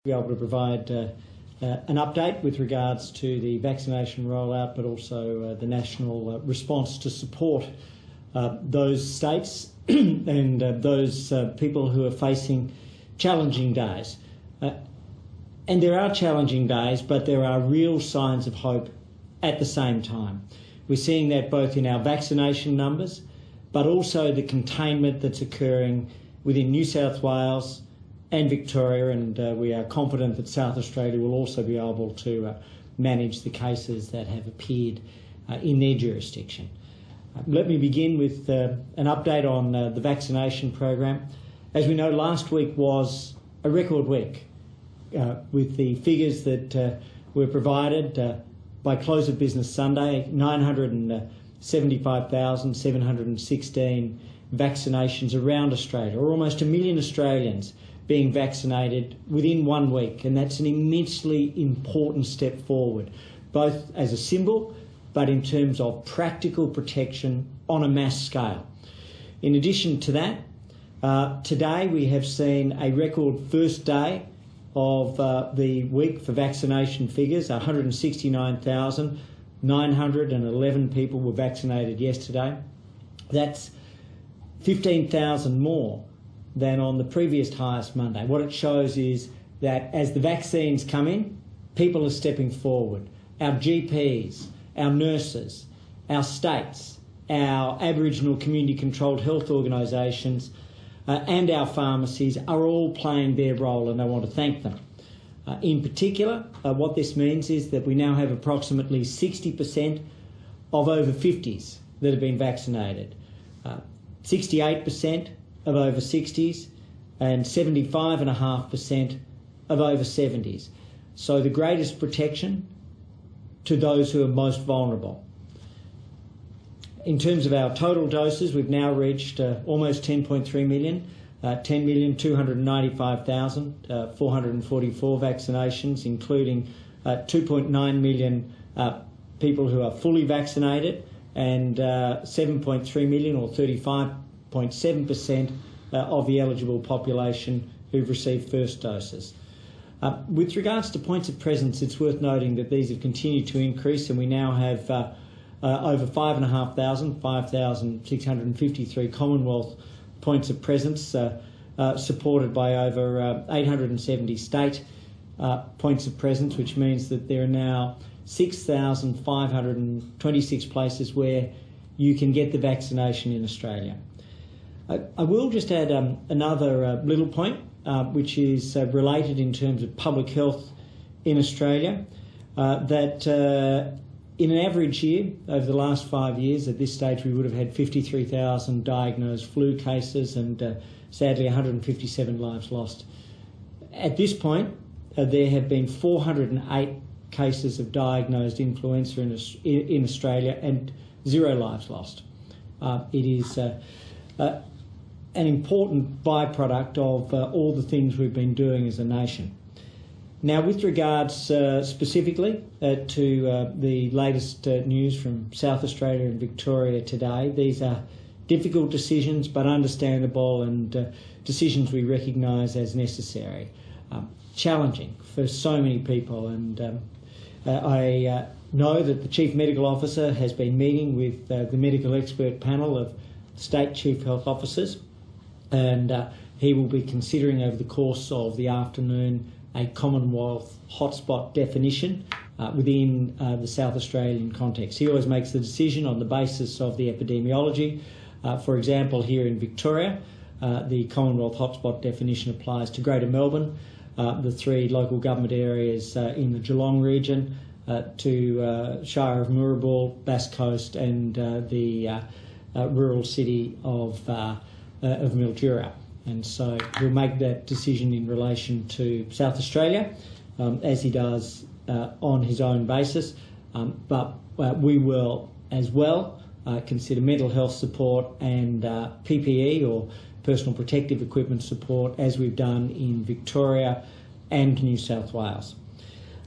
be able to provide an update with regards to the vaccination rollout, but also the national response to support those states and those people who are facing challenging days. And there are challenging days, but there are real signs of hope at the same time. We're seeing that both in our vaccination numbers, but also the containment that's occurring within New South Wales and Victoria, and we are confident that South Australia will also be able to manage the cases that have appeared in their jurisdiction. Let me begin with an update on the vaccination program. As we know, last week was a record week with the figures that were provided by close of business Sunday, 975,716 vaccinations around Australia, or almost 1 million Australians being vaccinated within 1 week, and that's an immensely important step forward, both as a symbol but in terms of practical protection on a mass scale. In addition to that, today we have seen a record first day of the week for vaccination figures. 169,911 people were vaccinated yesterday. That's 15,000 more than on the previous highest Monday. What it shows is that as the vaccines come in, people are stepping forward. Our GPs, our nurses, our states, our Aboriginal community-controlled health organisations and our pharmacies are all playing their role, and I want to thank them. In particular, what this means is that we now have approximately 60% of over 50s that have been vaccinated, 68% of over 60s and 75.5% of over 70s. So the greatest protection to those who are most vulnerable. In terms of our total doses, we've now reached almost 10.3 million, 10,295,444 vaccinations, including 2.9 million people who are fully vaccinated and 7.3 million, or 35.7% of the eligible population who've received first doses. With regards to points of presence, it's worth noting that these have continued to increase, and we now have over 5,653 Commonwealth points of presence, supported by over 870 state points of presence, which means that there are now 6,526 places where you can get the vaccination in Australia. I will just add another little point, which is related in terms of public health in Australia, that in an average year over the last 5 years, at this stage we would have had 53,000 diagnosed flu cases and sadly 157 lives lost. At this point, there have been 408 cases of diagnosed influenza in Australia and 0 lives lost. It is an important byproduct of all the things we've been doing as a nation. Now, with regards specifically to the latest news from South Australia and Victoria today, these are difficult decisions but understandable, and decisions we recognise as necessary. Challenging for so many people, and I know that the Chief Medical Officer has been meeting with the medical expert panel of State Chief Health Officers, and he will be considering over the course of the afternoon a Commonwealth hotspot definition within the South Australian context. He always makes the decision on the basis of the epidemiology. For example, here in Victoria, the Commonwealth hotspot definition applies to Greater Melbourne, the 3 local government areas in the Geelong region, to Shire of Moorabool, Bass Coast, and the rural city of Mildura. And so we'll make that decision in relation to South Australia, as he does on his own basis. But we will as well consider mental health support and PPE, or personal protective equipment support, as we've done in Victoria and New South Wales.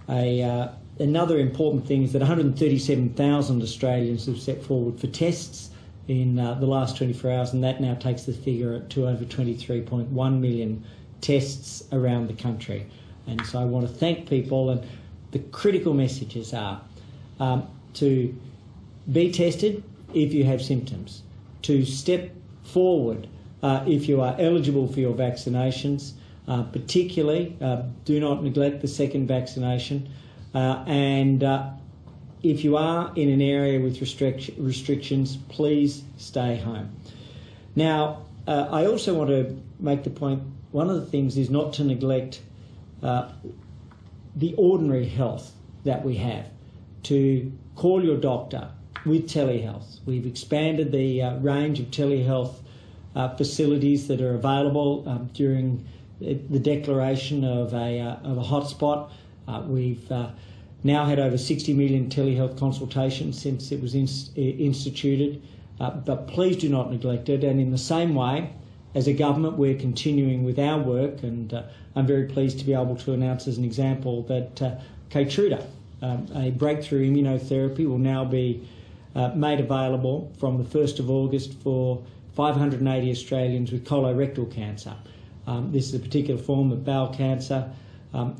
Another important thing is that 137,000 Australians have set forward for tests in the last 24 hours, and that now takes the figure to over 23.1 million tests around the country. And so I want to thank people, and the critical messages are to be tested if you have symptoms, to step forward if you are eligible for your vaccinations, particularly do not neglect the second vaccination, and if you are in an area with restrictions, please stay home. Now, I also want to make the point, one of the things is not to neglect the ordinary health that we have, to call your doctor with telehealth. We've expanded the range of telehealth facilities that are available during the declaration of a hotspot. We've now had over 60 million telehealth consultations since it was instituted, but please do not neglect it. And in the same way, as a government, we're continuing with our work, and I'm very pleased to be able to announce as an example that Keytruda, a breakthrough immunotherapy, will now be made available from the 1st of August for 580 Australians with colorectal cancer. This is a particular form of bowel cancer.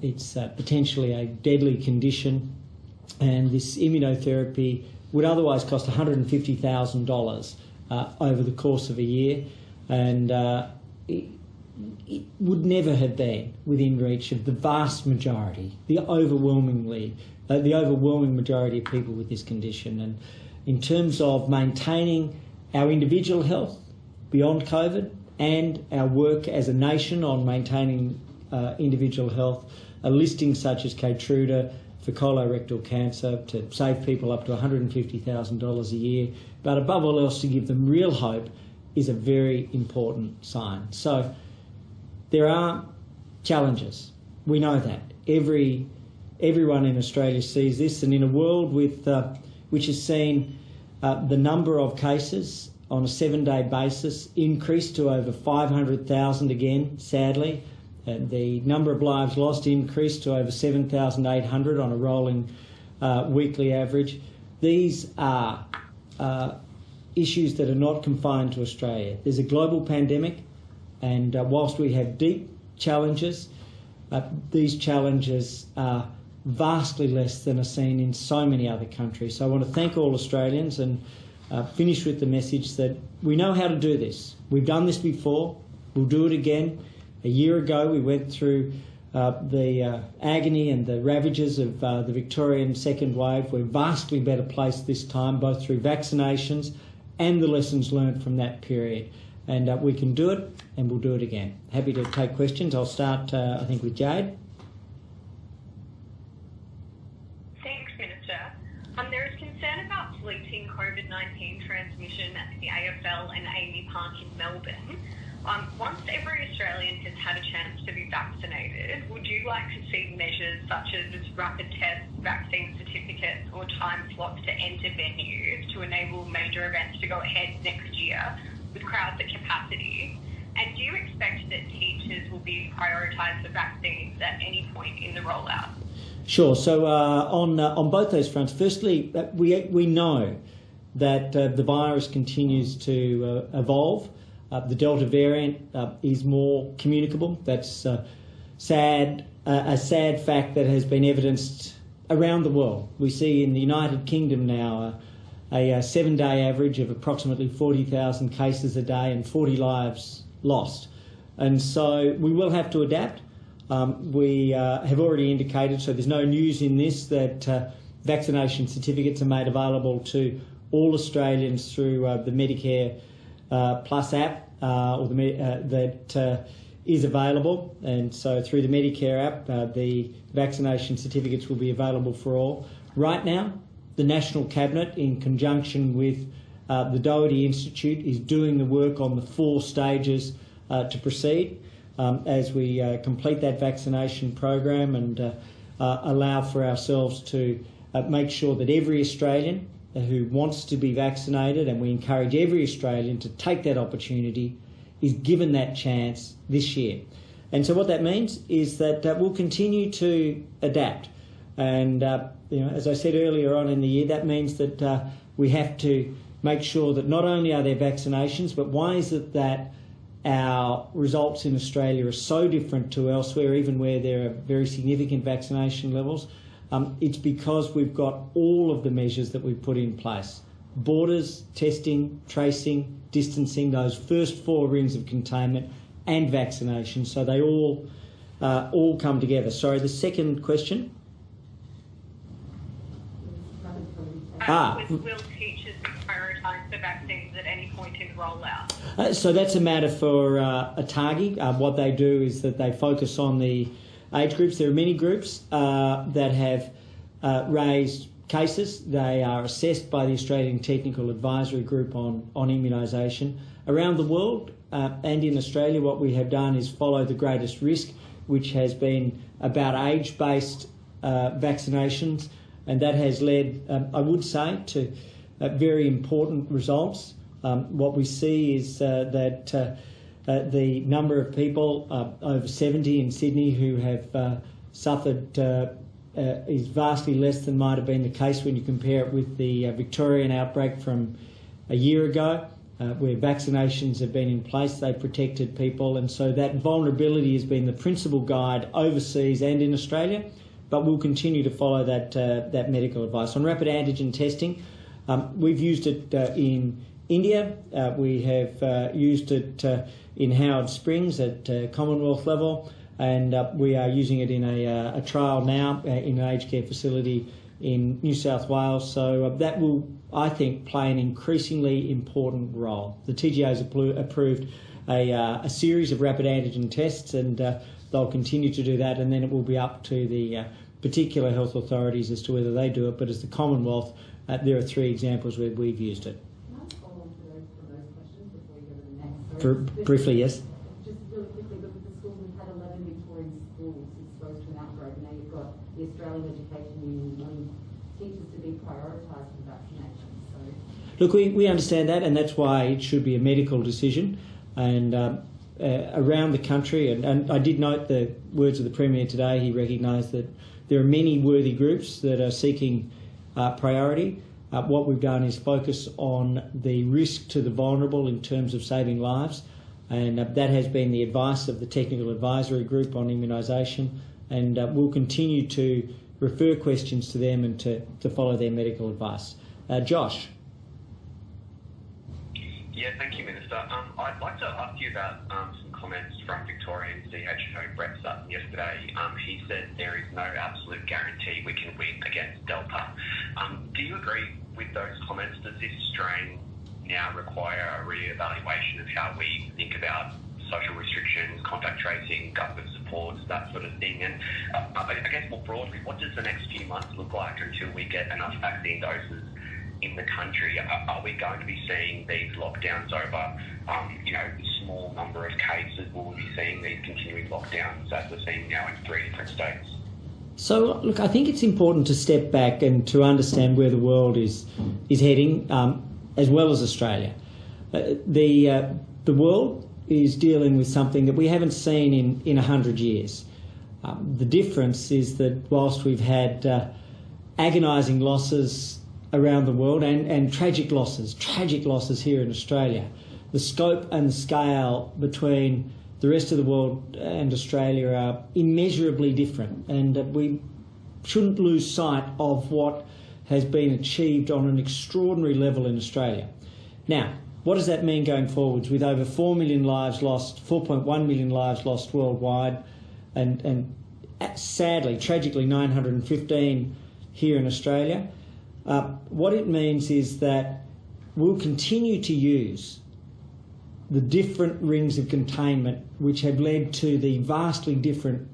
It's potentially a deadly condition, and this immunotherapy would otherwise cost $150,000 over the course of a year, and it would never have been within reach of the vast majority, the overwhelming majority of people with this condition. And in terms of maintaining our individual health beyond COVID and our work as a nation on maintaining individual health, a listing such as Keytruda for colorectal cancer to save people up to $150,000 a year, but above all else to give them real hope, is a very important sign. So there are challenges. We know that. Everyone in Australia sees this, and in a world with which has seen the number of cases on a 7-day basis increase to over 500,000 again, sadly, and the number of lives lost increased to over 7,800 on a rolling weekly average. These are issues that are not confined to Australia. There's a global pandemic, and whilst we have deep challenges, these challenges are vastly less than are seen in so many other countries. So I want to thank all Australians and finish with the message that we know how to do this. We've done this before. We'll do it again. A year ago, we went through the agony and the ravages of the Victorian second wave. We're vastly better placed this time, both through vaccinations and the lessons learned from that period. And we can do it, and we'll do it again. Happy to take questions. I'll start, I think, with Jade. Thanks, Minister. There is concern about fleeting COVID-19 transmission at the AFL and AAMI Park in Melbourne. Once every Australian has had a chance to be vaccinated, would you like to see measures such as rapid tests, vaccine certificates, or time slots to enter venues to enable major events to go ahead next year with crowds at capacity? And do you expect that teachers will be prioritised for vaccines at any point in the rollout? Sure. So on both those fronts, firstly, we know that the virus continues to evolve. The Delta variant is more communicable. That's a sad fact that has been evidenced around the world. We see in the United Kingdom now a 7-day average of approximately 40,000 cases a day and 40 lives lost. And so we will have to adapt. We have already indicated, so there's no news in this, that vaccination certificates are made available to all Australians through the Medicare Plus app that is available. And so through the Medicare app, the vaccination certificates will be available for all. Right now, the National Cabinet, in conjunction with the Doherty Institute, is doing the work on the 4 stages to proceed as we complete that vaccination program and allow for ourselves to make sure that every Australian who wants to be vaccinated, and we encourage every Australian to take that opportunity, is given that chance this year. And so what that means is that we'll continue to adapt. And as I said earlier on in the year, that means that we have to make sure that not only are there vaccinations, but why is it that our results in Australia are so different to elsewhere, even where there are very significant vaccination levels, it's because we've got all of the measures that we've put in place. Borders, testing, tracing, distancing, those first 4 rings of containment, and vaccination. So they all come together. Sorry, the second question? Will teachers prioritise the vaccines at any point in rollout? So that's a matter for ATAGI. What they do is that they focus on the age groups. There are many groups that have raised cases. They are assessed by the Australian Technical Advisory Group on immunisation. Around the world and in Australia, what we have done is follow the greatest risk, which has been about age-based vaccinations, and that has led, I would say, to very important results. What we see is that the number of people over 70 in Sydney who have suffered is vastly less than might have been the case when you compare it with the Victorian outbreak from a year ago, where vaccinations have been in place. They protected people, and so that vulnerability has been the principal guide overseas and in Australia, but we'll continue to follow that medical advice. On rapid antigen testing, we've used it in India. We have used it in Howard Springs at Commonwealth level, and we are using it in a trial now in an aged care facility in New South Wales. So that will, I think, play an increasingly important role. The TGA's approved a series of rapid antigen tests, and they'll continue to do that, and then it will be up to the particular health authorities as to whether they do it. But as the Commonwealth, there are 3 examples where we've used it. Can I follow on to those questions before we go to the next? Briefly, yes. Just really quickly, look at the schools. We've had 11 Victorian schools exposed to an outbreak. Now you've got the Australian Education Union wanting teachers to be prioritised for vaccination. So, look, we understand that, and that's why it should be a medical decision. And around the country, and I did note the words of the Premier today. He recognised that there are many worthy groups that are seeking priority. What we've done is focus on the risk to the vulnerable in terms of saving lives, and that has been the advice of the Technical Advisory Group on immunisation, and we'll continue to refer questions to them and to follow their medical advice. Josh. Yeah, thank you, Minister. I'd like to ask you about some comments from Victorian CHO Brett Sutton yesterday. He said there is no absolute guarantee we can win against Delta. Do you agree with those comments? Does this strain now require a re-evaluation of how we think about social restrictions, contact tracing, government supports, that sort of thing? And I guess more broadly, what does the next few months look like until we get enough vaccine doses in the country? Are we going to be seeing these lockdowns over, small number of cases? Will we be seeing these continuing lockdowns as we're seeing now in 3 different states? So, look, I think it's important to step back and to understand where the world is heading, as well as Australia. The world is dealing with something that we haven't seen in 100 years. The difference is that whilst we've had agonising losses around the world and tragic losses here in Australia, the scope and the scale between the rest of the world and Australia are immeasurably different, and we shouldn't lose sight of what has been achieved on an extraordinary level in Australia. Now, what does that mean going forwards with over 4 million lives lost, 4.1 million lives lost worldwide, and sadly, tragically, 915 here in Australia? What it means is that we'll continue to use the different rings of containment which have led to the vastly different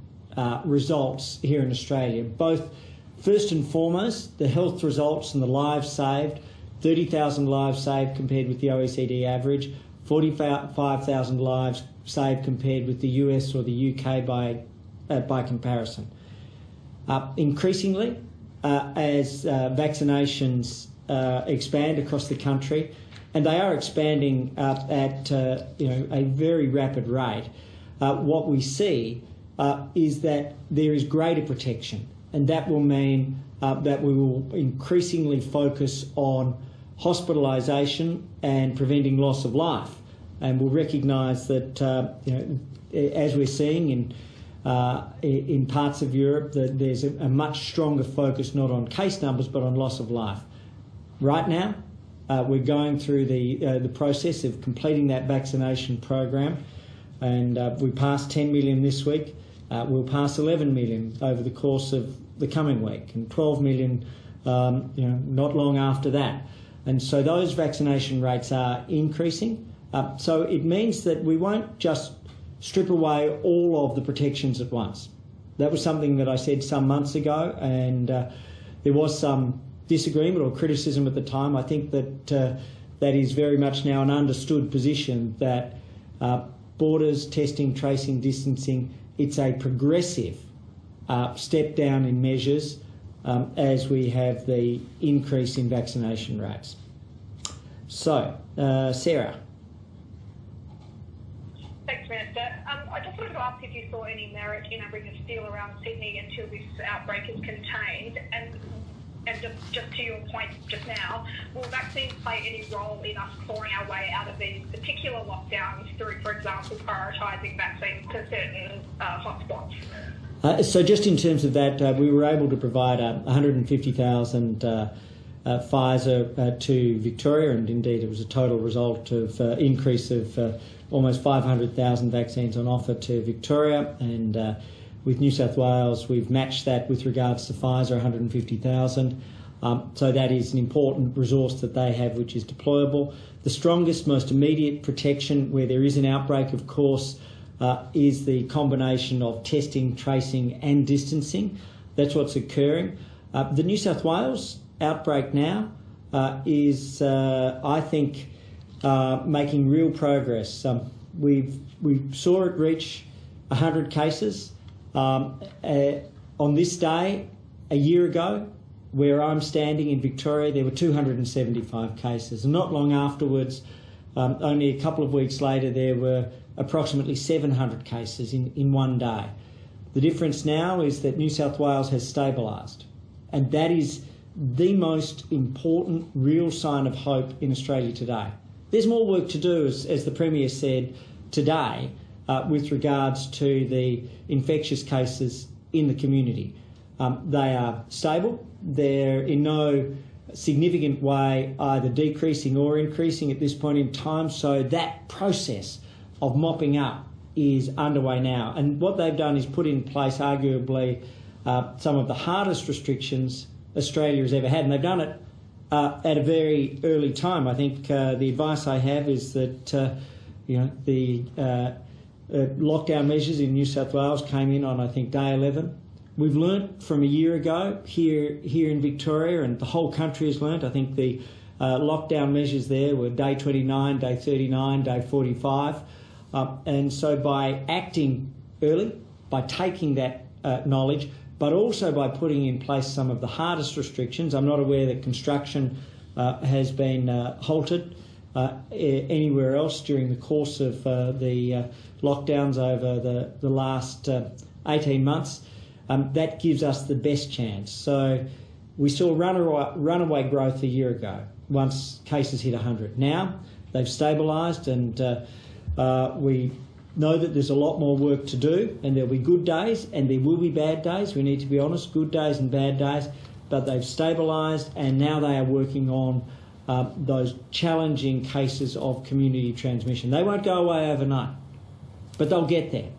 results here in Australia. Both, first and foremost, the health results and the lives saved, 30,000 lives saved compared with the OECD average, 45,000 lives saved compared with the US or the UK by comparison. Increasingly, as vaccinations expand across the country, and they are expanding at a very rapid rate, what we see is that there is greater protection, and that will mean that we will increasingly focus on hospitalisation and preventing loss of life and will recognise that as we're seeing in parts of Europe, that there's a much stronger focus not on case numbers but on loss of life. Right now, we're going through the process of completing that vaccination program, and we passed 10 million this week. We'll pass 11 million over the course of the coming week, and 12 million, not long after that. And so those vaccination rates are increasing. So it means that we won't just strip away all of the protections at once. That was something that I said some months ago, and there was some disagreement or criticism at the time. I think that that is very much now an understood position, that borders, testing, tracing, distancing, it's a progressive step down in measures as we have the increase in vaccination rates. So, Sarah. Thanks, Minister. I just wanted to ask if you saw any merit in having a seal around Sydney until this outbreak is contained, and just to your point just now, will vaccines play any role in us clawing our way out of these particular lockdowns through, for example, prioritising vaccines to certain hotspots? So just in terms of that, we were able to provide 150,000 Pfizer to Victoria, and indeed it was a total result of increase of almost 500,000 vaccines on offer to Victoria, and with New South Wales we've matched that with regards to Pfizer, 150,000. So that is an important resource that they have, which is deployable. The strongest, most immediate protection where there is an outbreak, of course, is the combination of testing, tracing and distancing. That's what's occurring. The New South Wales outbreak now is, I think, making real progress. We saw it reach 100 cases. On this day, a year ago, where I'm standing in Victoria, there were 275 cases. And not long afterwards, only a couple of weeks later, there were approximately 700 cases in one day. The difference now is that New South Wales has stabilised. And that is the most important real sign of hope in Australia today. There's more work to do, as the Premier said today, with regards to the infectious cases in the community. They are stable. They're in no significant way either decreasing or increasing at this point in time. So that process of mopping up is underway now. And what they've done is put in place arguably some of the hardest restrictions Australia has ever had. And they've done it at a very early time. I think the advice I have is that the lockdown measures in New South Wales came in on, I think, day 11. We've learnt from a year ago here in Victoria, and the whole country has learnt. I think the lockdown measures there were day 29, day 39, day 45. And so by acting early, by taking that knowledge, but also by putting in place some of the hardest restrictions, I'm not aware that construction has been halted anywhere else during the course of the lockdowns over the last 18 months. That gives us the best chance. So we saw runaway growth a year ago once cases hit 100. Now they've stabilised, and we know that there's a lot more work to do, and there'll be good days and there will be bad days. We need to be honest, good days and bad days, but they've stabilised, and now they are working on those challenging cases of community transmission. They won't go away overnight, but they'll get there.